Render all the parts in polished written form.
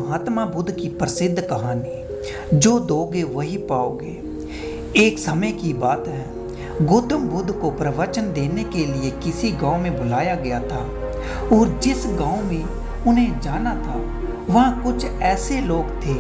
महात्मा बुद्ध की प्रसिद्ध कहानी, जो दोगे वही पाओगे। एक समय की बात है, गौतम बुद्ध को प्रवचन देने के लिए किसी गांव में बुलाया गया था और जिस गांव में उन्हें जाना था वहाँ कुछ ऐसे लोग थे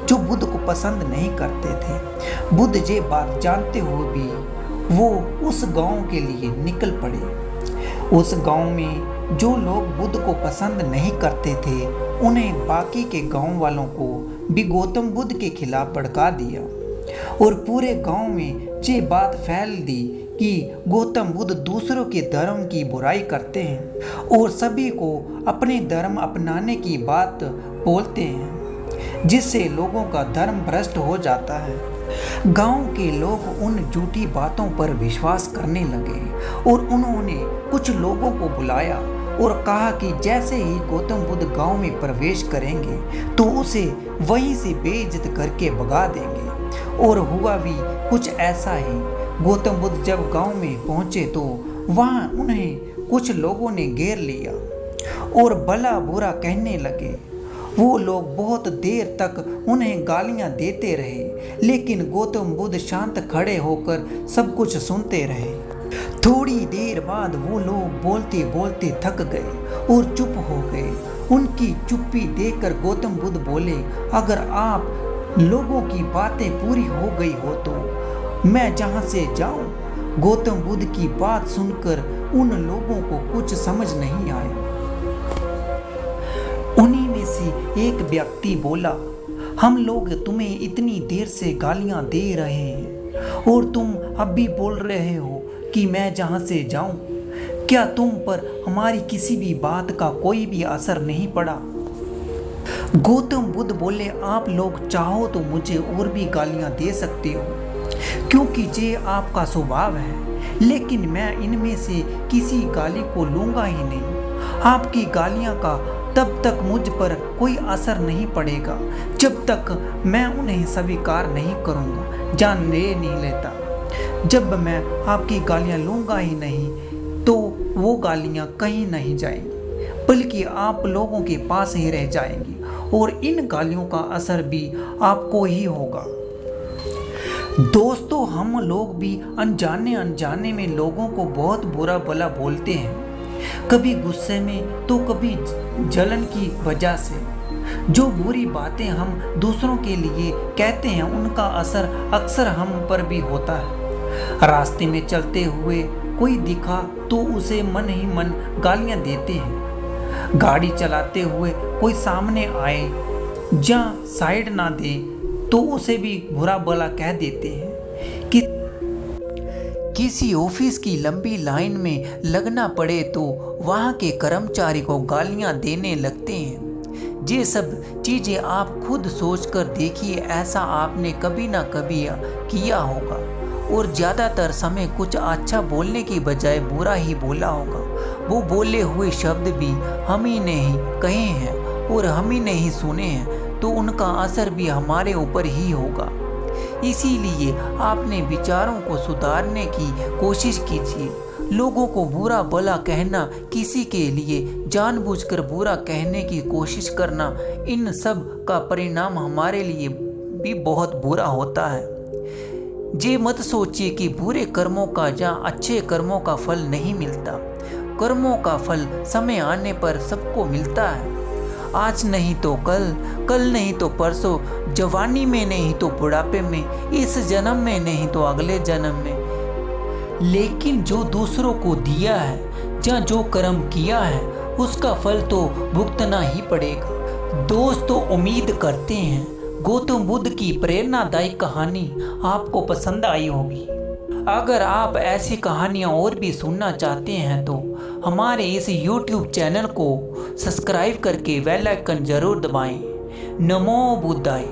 जो बुद्ध को पसंद नहीं करते थे। बुद्ध ये बात जानते हुए भी वो उस गांव के लिए निकल पड़े। उस गांव में जो लोग बुद्ध को पसंद नहीं करते थे उन्हें बाकी के गांव वालों को भी गौतम बुद्ध के खिलाफ भड़का दिया और पूरे गांव में ये बात फैल दी कि गौतम बुद्ध दूसरों के धर्म की बुराई करते हैं और सभी को अपने धर्म अपनाने की बात बोलते हैं, जिससे लोगों का धर्म भ्रष्ट हो जाता है। गांव के लोग उन झूठी बातों पर विश्वास करने लगे और उन्होंने कुछ लोगों को बुलाया और कहा कि जैसे ही गौतम बुद्ध गांव में प्रवेश करेंगे तो उसे वहीं से बेइज्जत करके भगा देंगे। और हुआ भी कुछ ऐसा ही। गौतम बुद्ध जब गांव में पहुंचे तो वहां उन्हें कुछ लोगों ने घेर लिया और भला बुरा कहने लगे। वो लोग बहुत देर तक उन्हें गालियां देते रहे, लेकिन गौतम बुद्ध शांत खड़े होकर सब कुछ सुनते रहे। थोड़ी देर बाद वो लोग बोलते बोलते थक गए और चुप हो गए। उनकी चुप्पी देखकर गौतम बुद्ध बोले, अगर आप लोगों की बातें पूरी हो गई हो तो मैं जहां से जाऊं। गौतम बुद्ध की बात सुनकर उन लोगों को कुछ समझ नहीं आया। उन्हीं में से एक व्यक्ति बोला, हम लोग तुम्हें इतनी देर से गालियां दे रहे हैं और तुम अब भी बोल रहे हो कि मैं जहां से जाऊं। क्या तुम पर हमारी किसी भी बात का कोई भी असर नहीं पड़ा? गौतम बुद्ध बोले, आप लोग चाहो तो मुझे और भी गालियां दे सकते हो, क्योंकि ये आपका स्वभाव है, लेकिन मैं इनमें से किसी गाली को लूंगा ही नहीं। आपकी गालियां का तब तक मुझ पर कोई असर नहीं पड़ेगा जब तक मैं उन्हें स्वीकार नहीं करूंगा, जान ले नहीं लेता। जब मैं आपकी गालियां लूंगा ही नहीं तो वो गालियां कहीं नहीं जाएंगी, बल्कि आप लोगों के पास ही रह जाएंगी और इन गालियों का असर भी आपको ही होगा। दोस्तों, हम लोग भी अनजाने अनजाने में लोगों को बहुत बुरा भला बोलते हैं, कभी गुस्से में तो कभी जलन की वजह से। जो बुरी बातें हम दूसरों के लिए कहते हैं उनका असर अक्सर हम पर भी होता है। रास्ते में चलते हुए कोई दिखा तो उसे मन ही मन गालियां देते हैं। गाड़ी चलाते हुए कोई सामने आए या साइड ना दे तो उसे भी बुरा भला कह देते हैं। कि किसी ऑफिस की लंबी लाइन में लगना पड़े तो वहाँ के कर्मचारी को गालियाँ देने लगते हैं। ये सब चीज़ें आप खुद सोचकर देखिए, ऐसा आपने कभी ना कभी किया होगा और ज़्यादातर समय कुछ अच्छा बोलने की बजाय बुरा ही बोला होगा। वो बोले हुए शब्द भी हम ही ने ही कहे हैं और हम ही ने ही सुने हैं, तो उनका असर भी हमारे ऊपर ही होगा। इसीलिए आपने विचारों को सुधारने की कोशिश कीजिए। लोगों को बुरा भला कहना, किसी के लिए जानबूझकर बुरा कहने की कोशिश करना, इन सब का परिणाम हमारे लिए भी बहुत बुरा होता है। ये मत सोचिए कि बुरे कर्मों का या अच्छे कर्मों का फल नहीं मिलता। कर्मों का फल समय आने पर सबको मिलता है। आज नहीं तो कल, कल नहीं तो परसों, जवानी में नहीं तो बुढ़ापे में, इस जन्म में नहीं तो अगले जन्म में। लेकिन जो दूसरों को दिया है या जो कर्म किया है उसका फल तो भुगतना ही पड़ेगा। दोस्तों, उम्मीद करते हैं गौतम बुद्ध की प्रेरणादायक कहानी आपको पसंद आई होगी। अगर आप ऐसी कहानियाँ और भी सुनना चाहते हैं तो हमारे इस YouTube चैनल को सब्सक्राइब करके बेल आइकन जरूर दबाएं। नमो बुद्धाय।